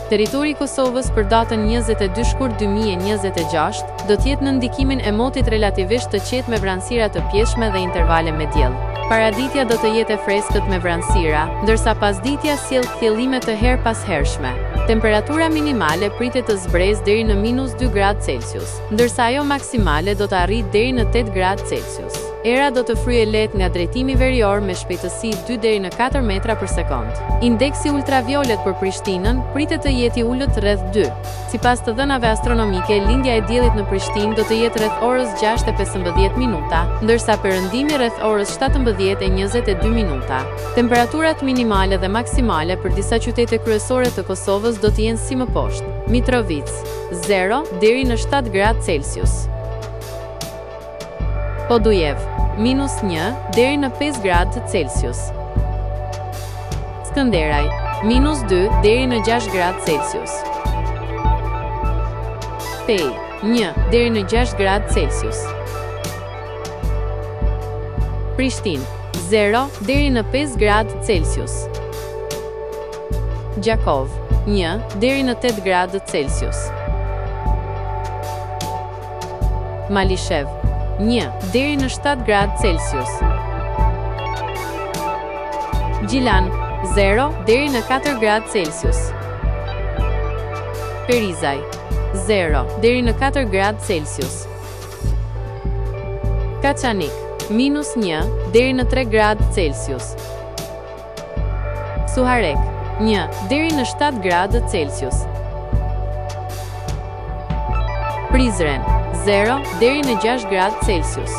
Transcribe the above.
Territori i Kosovës për datën 22 shkurt 2026 do të jetë në ndikimin e motit relativisht të qetë me vranësira të pjeshme dhe intervale me diell. Paraditja do të jetë e freskët me vranësira, ndërsa pasditja sjell kthjellime të her pas hershme. Temperatura minimale pritet të zbresë deri në -2 gradë Celsius, ndërsa ajo maksimale do të arrijë deri në 8 gradë Celsius. Era do të fryejë lehtë nga drejtimi verior me shpejtësi 2 deri në 4 metra për sekond. Indeksi ultraviolet për Prishtinën pritet të jetë i ulët rreth 2. Sipas të dhënave astronomike, lindja e diellit në Prishtinë do të jetë rreth orës 6:15 minuta, ndërsa perëndimi rreth orës 17:22 minuta. Temperaturat minimale dhe maksimale për disa qytete kryesore të Kosovës do të jenë si më poshtë: Mitrovica 0 deri në 7 gradë Celsius. Podujev -1 deri në 5 gradë Celsius. Skënderaj -2 deri në 6 gradë Celsius. Pej 1 deri në 6 gradë Celsius. Prishtinë 0 deri në 5 gradë Celsius. Gjakov 1 deri në 8 gradë Celsius. Malishev 1 deri në 7 gradë Celsius. Gjilan 0 deri në 4 gradë Celsius. Perizaj 0 deri në 4 gradë Celsius. Kaçanik -1 deri në 3 gradë Celsius. Suharek 1 deri në 7 gradë Celsius. Prizren 0 deri në 6 gradë Celsius.